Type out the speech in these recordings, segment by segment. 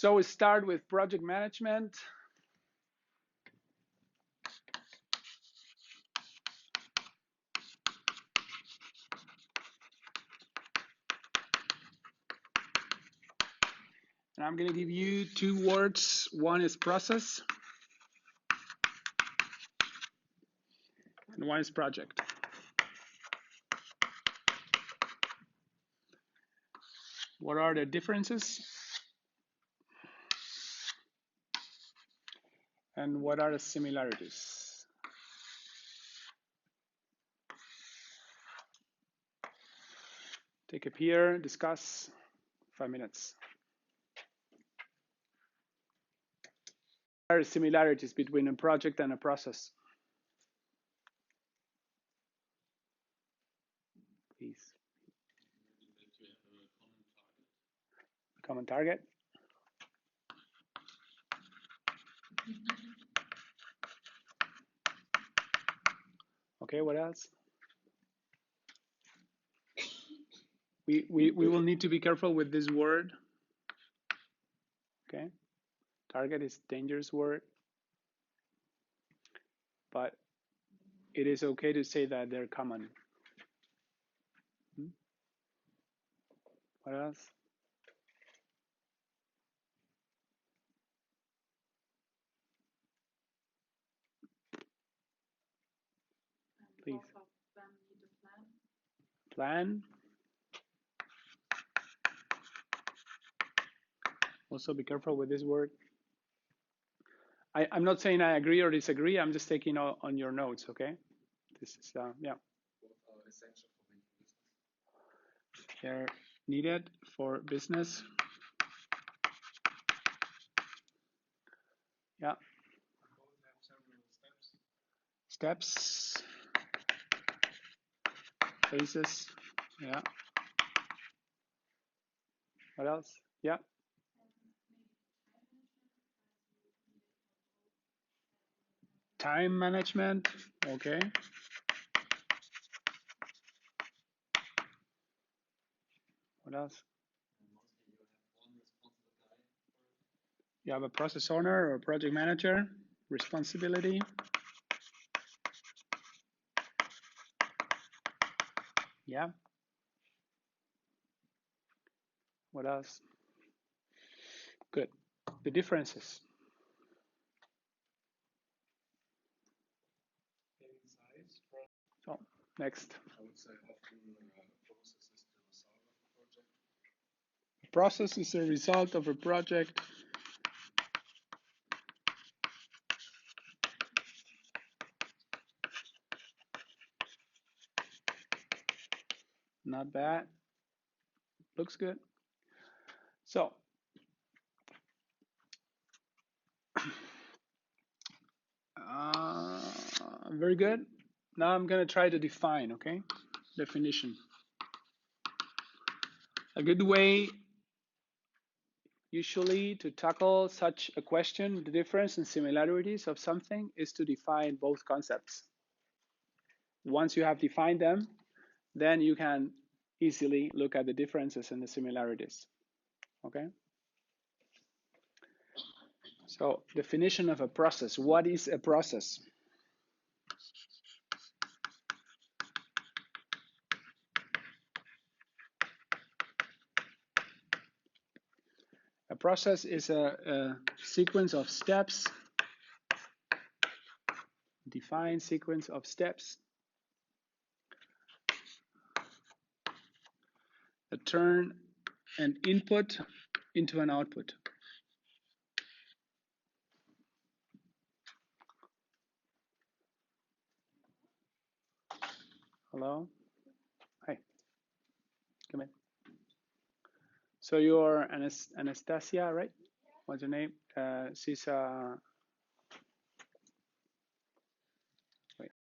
So we start with project management. And I'm going to give you two words. One is process, and one is project. What are the differences? And what are the similarities? Take a peer, discuss, 5 minutes. What are the similarities between a project and a process? Please. Common target. Okay, what else? We will need to be careful with this word. Okay, target is a dangerous word, but it is okay to say that they're common. What else? Please. Plan. Also be careful with this word. I'm not saying I agree or disagree. I'm just taking on your notes, okay? This is, yeah. Essential for making business. They're needed for business. Yeah. Steps. Phases. Yeah. What else? Yeah. Time management. Okay. What else? You have a process owner or a project manager. Responsibility. Yeah. What else? Good. The differences. So next. I would say often process is the result of a project. Process is a result of a project. Not bad. Looks good. So very good. Now I'm going to try to define, okay? Definition. A good way usually to tackle such a question, the difference and similarities of something, is to define both concepts. Once you have defined them, then you can easily look at the differences and the similarities, okay? So definition of a process. What is a process? A process is a sequence of steps, defined sequence of steps that turn an input into an output. Hello? Hi. Come in. So you're Anastasia, right? What's your name? She's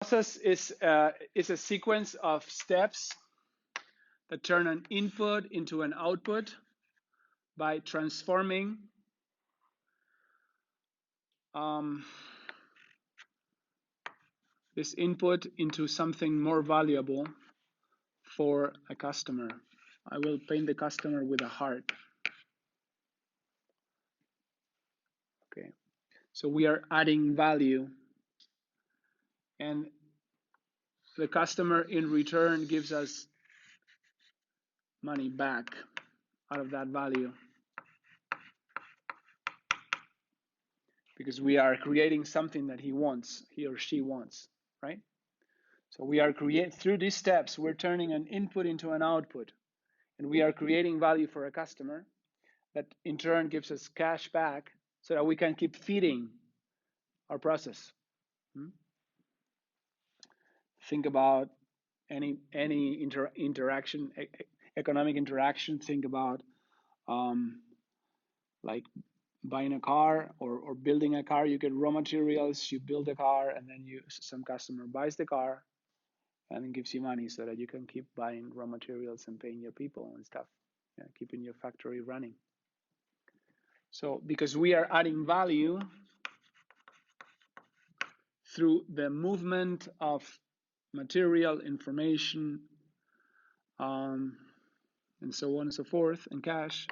process is a sequence of steps that turn an input into an output by transforming this input into something more valuable for a customer. I will paint the customer with a heart. Okay, so we are adding value, and the customer in return gives us money back out of that value, because we are creating something that he wants, he or she wants, right? So we are through these steps, we're turning an input into an output, and we are creating value for a customer that in turn gives us cash back so that we can keep feeding our process. Think about any interaction, economic interaction. Think about like buying a car or building a car. You get raw materials, you build a car, and then some customer buys the car and then gives you money so that you can keep buying raw materials and paying your people and stuff, keeping your factory running. So because we are adding value through the movement of material, information, and so on and so forth, and cash.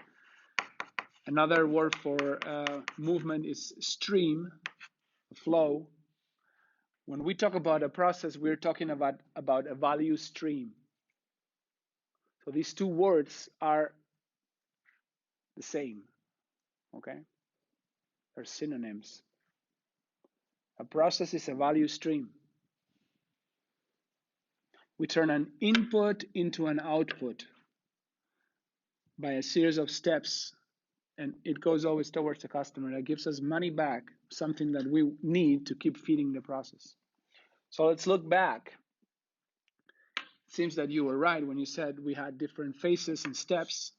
Another word for movement is stream, flow. When we talk about a process, we're talking about a value stream. So these two words are the same, okay? They're synonyms. A process is a value stream. We turn an input into an output by a series of steps, and it goes always towards the customer. That gives us money back, something that we need to keep feeding the process. So let's look back. It seems that you were right when you said we had different phases and steps.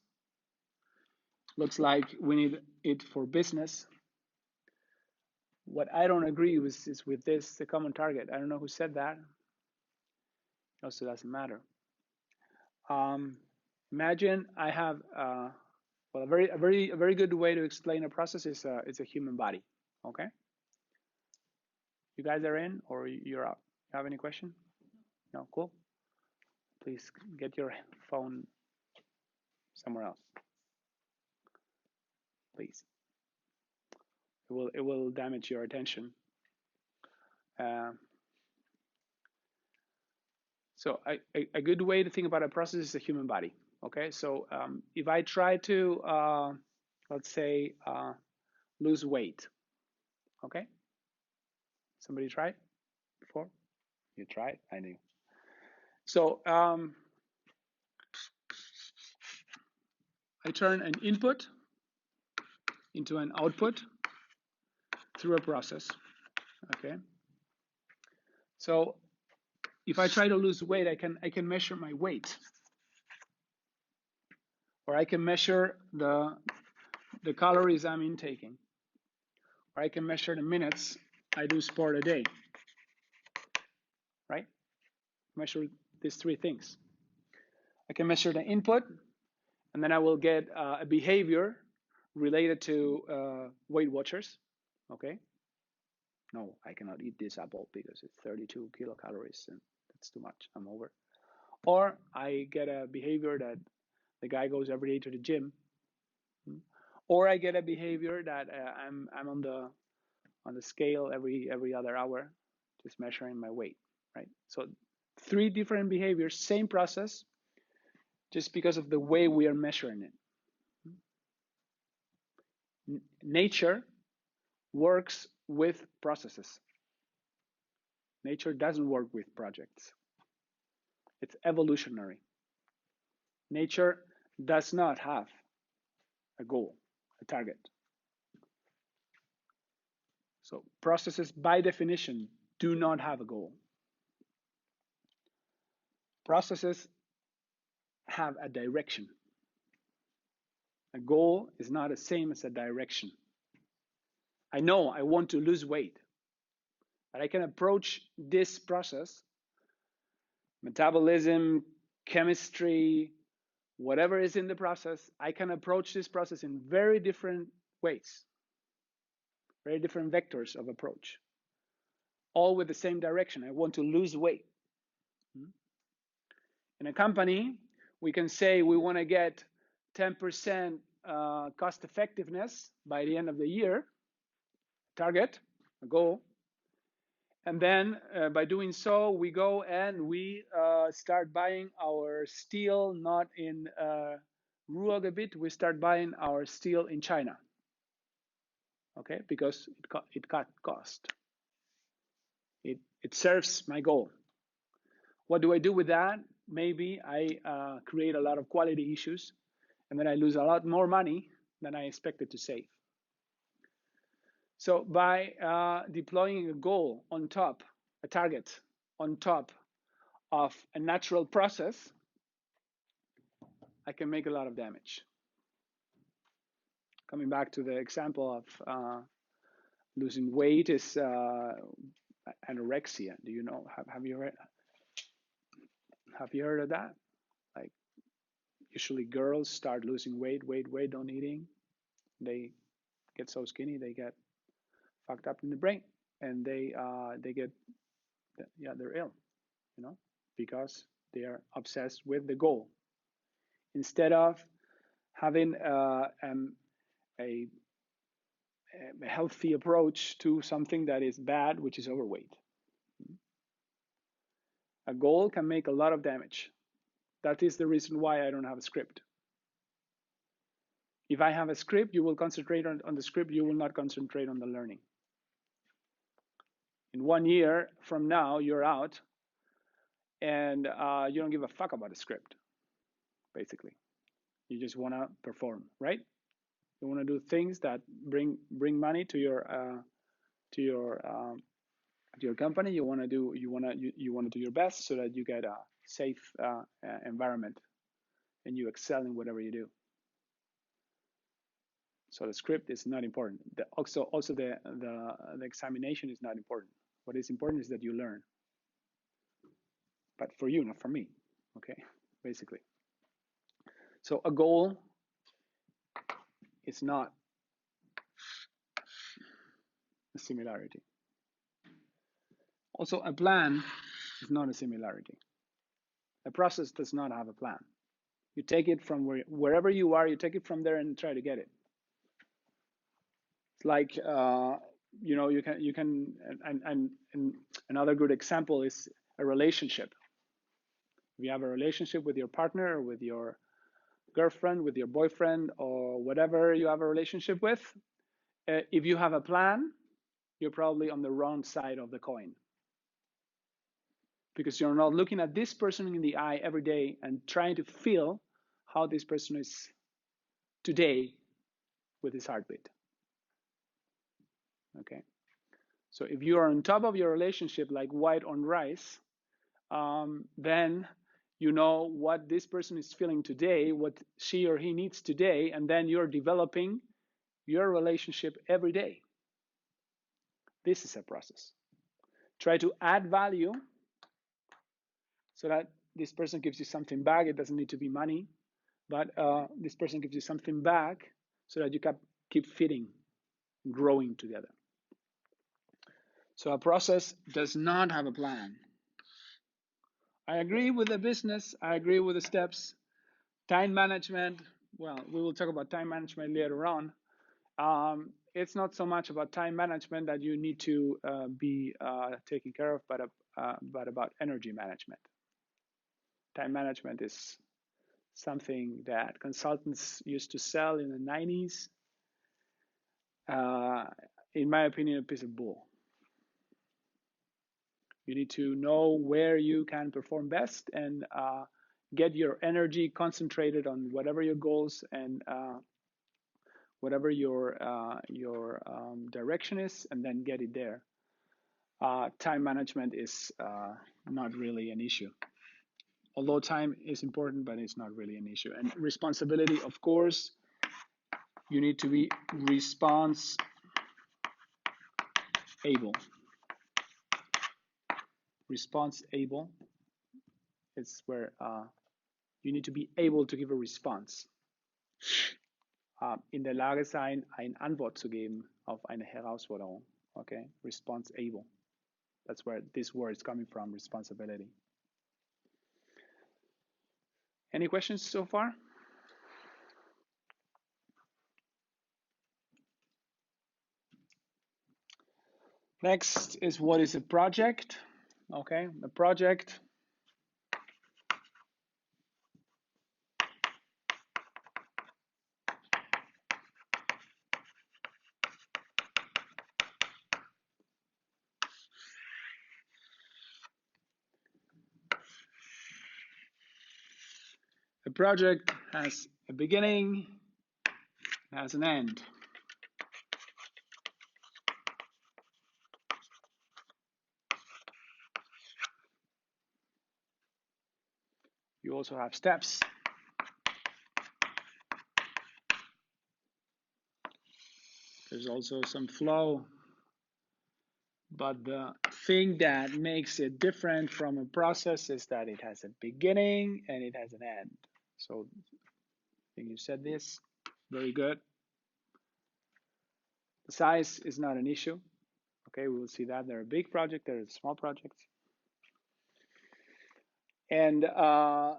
Looks like we need it for business. What I don't agree with is with this, the common target. I don't know who said that. It also doesn't matter. Imagine I have well, a very good way to explain a process is it's a human body. Okay. You guys are in, or you're out? You have any question? No, cool. Please get your phone somewhere else, please. It will damage your attention. So a good way to think about a process is a human body. Okay, so if I try to let's say lose weight, okay? Somebody tried before? You tried? I knew. So I turn an input into an output through a process. Okay. So if I try to lose weight, I can measure my weight, or I can measure the calories I'm intaking, or I can measure the minutes I do sport a day. Right? Measure these three things. I can measure the input, and then I will get a behavior related to Weight Watchers. Okay. No, I cannot eat this apple because it's 32 kilocalories and that's too much. I'm over. Or I get a behavior that the guy goes every day to the gym. Or I get a behavior that I'm on the scale every other hour, just measuring my weight. Right. So three different behaviors, same process, just because of the way we are measuring it. Nature works with processes. Nature doesn't work with projects. It's evolutionary. Nature does not have a goal, a target. So processes, by definition, do not have a goal. Processes have a direction. A goal is not the same as a direction. I know I want to lose weight, but I can approach this process, metabolism, chemistry, whatever is in the process, I can approach this process in very different ways, very different vectors of approach, all with the same direction. I want to lose weight. In a company, we can say we want to get 10% cost effectiveness by the end of the year, target, a goal. And then by doing so, we go and we start buying our steel not in Ruhrgebiet, we start buying our steel in China. Okay, because it cut cost. It serves my goal. What do I do with that? Maybe I create a lot of quality issues, and then I lose a lot more money than I expected to save. So by deploying a goal on top, a target on top of a natural process, I can make a lot of damage. Coming back to the example of losing weight is anorexia. Do you know? Have you heard of that? Like usually girls start losing weight, on eating. They get so skinny, they get fucked up in the brain, and they get they're ill, because they are obsessed with the goal instead of having a healthy approach to something that is bad, which is overweight. A goal can make a lot of damage. That is the reason why I don't have a script. If I have a script, you will concentrate on the script, you will not concentrate on the learning. In 1 year from now, you're out and you don't give a fuck about the script, basically. You just want to perform, right? You want to do things that bring money to your company. You want to do your best so that you get a safe environment and you excel in whatever you do. So the script is not important. Also the examination is not important. What is important is that you learn. But for you, not for me. Okay, basically. So a goal is not a similarity. Also, a plan is not a similarity. A process does not have a plan. You take it from wherever you are, you take it from there and try to get it. It's like you can and another good example is a relationship. If you have a relationship with your partner or with your girlfriend, with your boyfriend, or whatever you have a relationship with, if you have a plan, you're probably on the wrong side of the coin. Because you're not looking at this person in the eye every day and trying to feel how this person is today with his heartbeat. Okay. So if you are on top of your relationship like white on rice, then you know what this person is feeling today, what she or he needs today, and then you're developing your relationship every day. This is a process. Try to add value so that this person gives you something back. It doesn't need to be money, but this person gives you something back so that you can keep fitting, growing together. So a process does not have a plan. I agree with the business. I agree with the steps. Time management. Well, we will talk about time management later on. It's not so much about time management that you need to be taken care of, but about energy management. Time management is something that consultants used to sell in the 90s. In my opinion, a piece of bull. You need to know where you can perform best and get your energy concentrated on whatever your goals and whatever your direction is, and then get it there. Time management is not really an issue. Although time is important, but it's not really an issue. And responsibility, of course, you need to be response able. Response able is where you need to be able to give a response. In der Lage sein, eine Antwort zu geben auf eine Herausforderung. Okay, response able. That's where this word is coming from, responsibility. Any questions so far? Next is what is a project. Okay, a project. A project has a beginning, has an end. You also have steps. There's also some flow. But the thing that makes it different from a process is that it has a beginning and it has an end. So I think you said this. Very good. The size is not an issue. Okay, we will see that. There are big projects, there are small projects. And the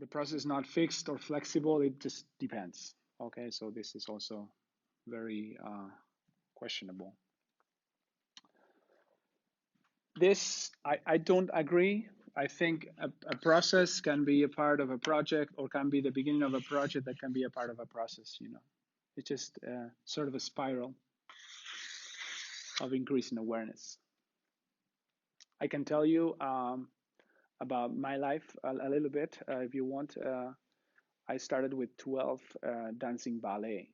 process is not fixed or flexible, it just depends. Okay, so this is also very questionable. This, I don't agree. I think a process can be a part of a project or can be the beginning of a project that can be a part of a process, you know. It's just sort of a spiral of increasing awareness. I can tell you about my life a little bit if you want. I started with 12 dancing ballet.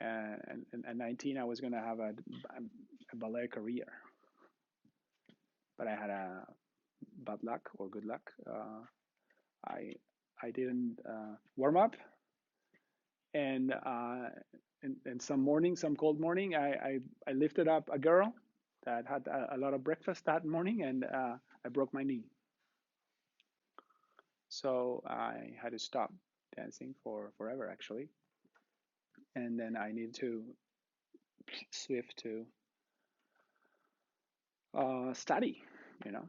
And at 19, I was going to have a ballet career. But I had a bad luck or good luck. I didn't warm up, and some cold morning, I lifted up a girl that had a lot of breakfast that morning, and I broke my knee. So I had to stop dancing for forever, actually. And then I needed to shift to study, you know.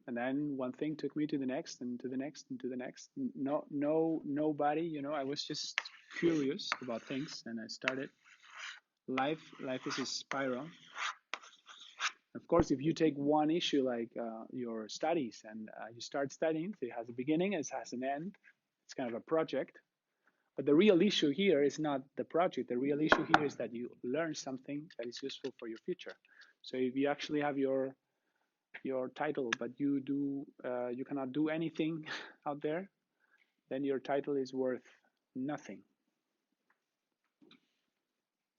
And then one thing took me to the next, and to the next, and to the next. Nobody, you know. I was just curious about things, and I started. Life is a spiral. Of course, if you take one issue like your studies and you start studying, so it has a beginning, it has an end. It's kind of a project. But the real issue here is not the project. The real issue here is that you learn something that is useful for your future. So if you actually have your title, but you cannot do anything out there, then your title is worth nothing.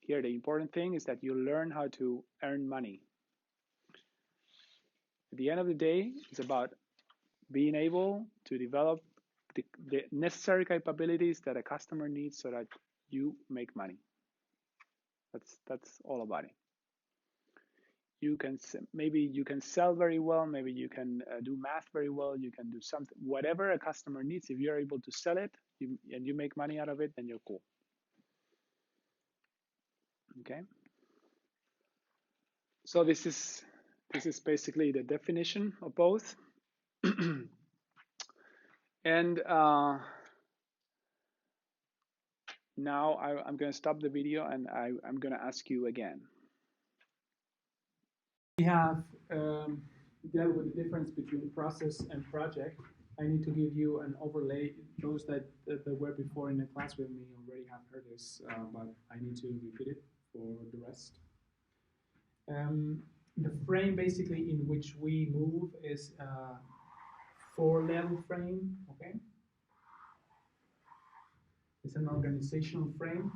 Here, the important thing is that you learn how to earn money. At the end of the day, it's about being able to develop the necessary capabilities that a customer needs so that you make money. That's all about it. Maybe you can sell very well, maybe you can do math very well, you can do something, whatever a customer needs. If you're able to sell it and you make money out of it, then you're cool. Okay. So this is basically the definition of both. And now I'm going to stop the video and I'm going to ask you again. We have dealt with the difference between process and project. I need to give you an overlay. Those that were before in the class with me already have heard this, but I need to repeat it for the rest. The frame basically in which we move is a 4-level frame, okay? It's an organizational frame.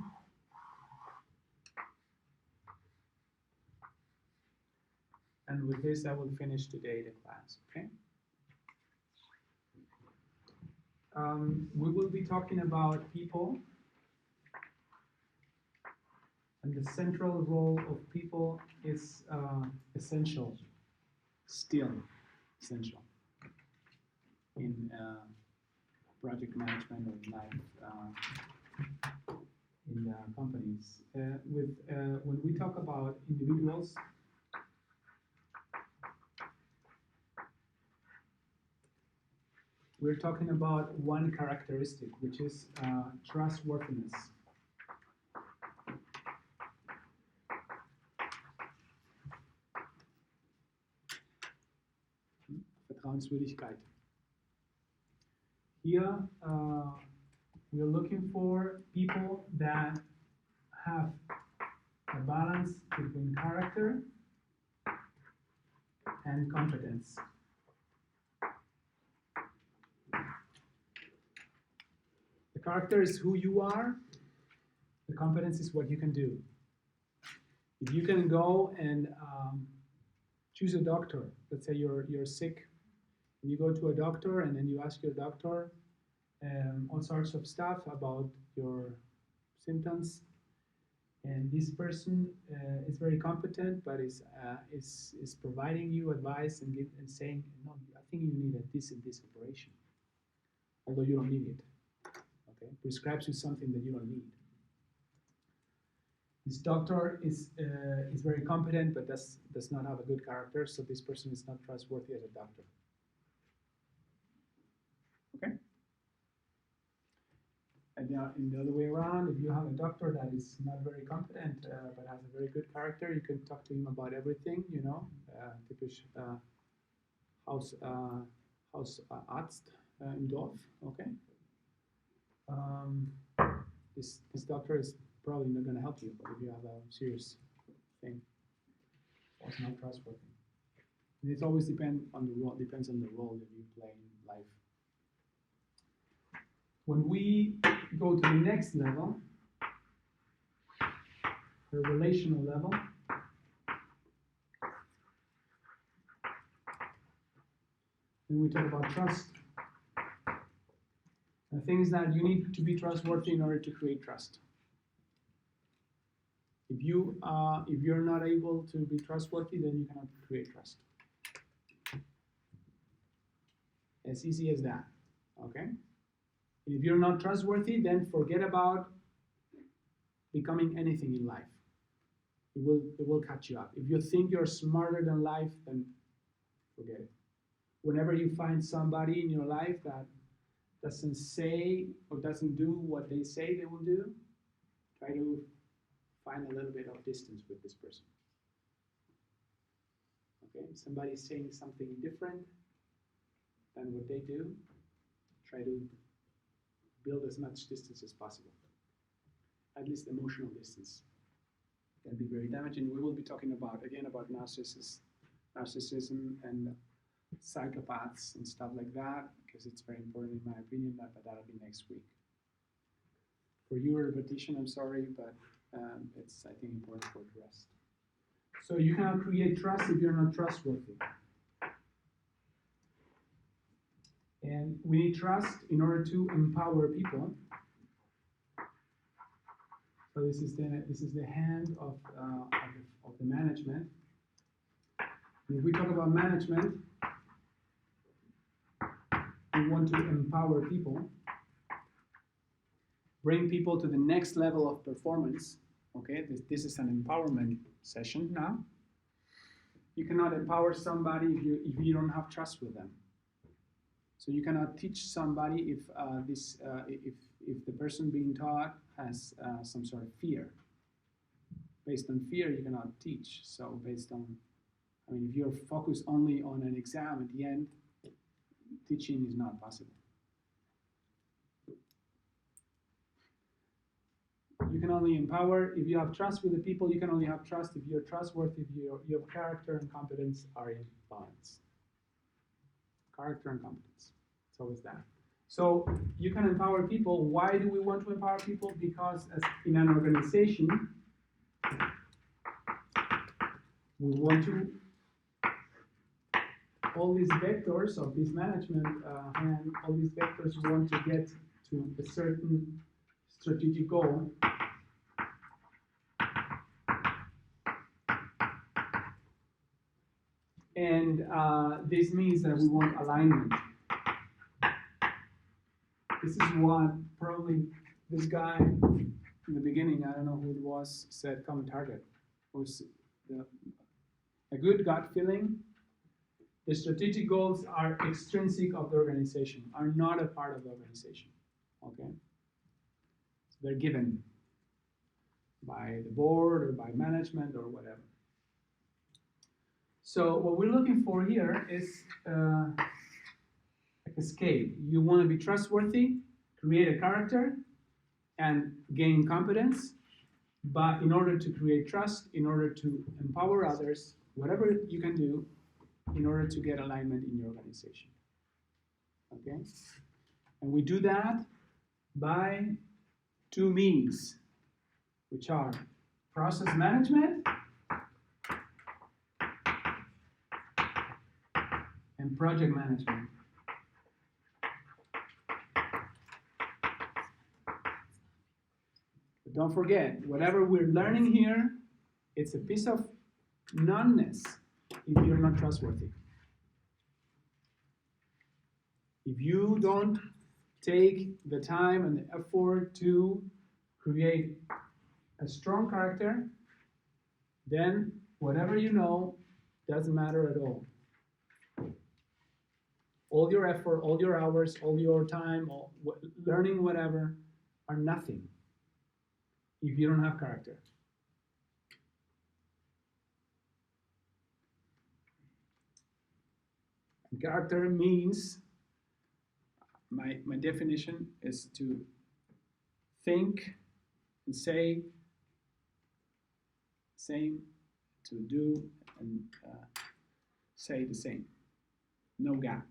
And with this, I will finish today the class, okay? We will be talking about people and the central role of people is essential, still essential in project management or life in companies. When we talk about individuals, we're talking about one characteristic, which is trustworthiness. Vertrauenswürdigkeit. Here, we're looking for people that have a balance between character and competence. The character is who you are. The competence is what you can do. If you can go and choose a doctor, let's say you're sick, and you go to a doctor and then you ask your doctor all sorts of stuff about your symptoms, and this person is very competent, but is providing you advice and saying, no, I think you need this and this operation, although you don't need it. Okay, prescribes you something that you don't need. This doctor is very competent, but does not have a good character, so this person is not trustworthy as a doctor. Okay. And in the other way around, if you have a doctor that is not very competent but has a very good character, you can talk to him about everything, you know, typisch Hausarzt im Dorf, okay? This doctor is probably not going to help you if you have a serious thing. It's not trustworthy. And it always depends on the role that you play in life. When we go to the next level, the relational level, then we talk about trust. The thing is that you need to be trustworthy in order to create trust. If you're not able to be trustworthy, then you cannot create trust. As easy as that. Okay? If you're not trustworthy, then forget about becoming anything in life. It will catch you up. If you think you're smarter than life, then forget it. Whenever you find somebody in your life that doesn't say or doesn't do what they say they will do, try to find a little bit of distance with this person. Okay, if somebody's saying something different than what they do, try to build as much distance as possible. At least emotional distance. It can be very damaging. We will be talking about narcissism and psychopaths and stuff like that, because it's very important in my opinion, but that'll be next week. For your repetition, I'm sorry, but it's, I think, important for the rest. So you cannot create trust if you're not trustworthy. And we need trust in order to empower people. So this is the hand of the management. And if we talk about management, we want to empower people, bring people to the next level of performance. Okay, this is an empowerment session now. You cannot empower somebody if you don't have trust with them. So you cannot teach somebody if the person being taught has some sort of fear. Based on fear, you cannot teach. So based on, if you're focused only on an exam at the end, teaching is not possible. You can only empower if you have trust with the people. You can only have trust if you're trustworthy, if your character and competence are in balance. Character and competence. It's always that. So you can empower people. Why do we want to empower people? Because as in an organization, we want to, all these vectors of this management and all these vectors want to get to a certain strategic goal. And this means that we want alignment. This is what probably this guy in the beginning, I don't know who it was, said common target. It was a good gut feeling. The strategic goals are extrinsic of the organization, are not a part of the organization. Okay? So they're given by the board or by management or whatever. So what we're looking for here is scale. You want to be trustworthy, create a character, and gain competence. But in order to create trust, in order to empower others, whatever you can do in order to get alignment in your organization. Okay? And we do that by two means, which are process management and project management. But don't forget, whatever we're learning here, it's a piece of nonsense if you're not trustworthy. If you don't take the time and the effort to create a strong character, then whatever you know doesn't matter at all. All your effort, all your hours, all your time, learning whatever are nothing if you don't have character. And character means, my definition is to think and say same, to do and say the same. No gap.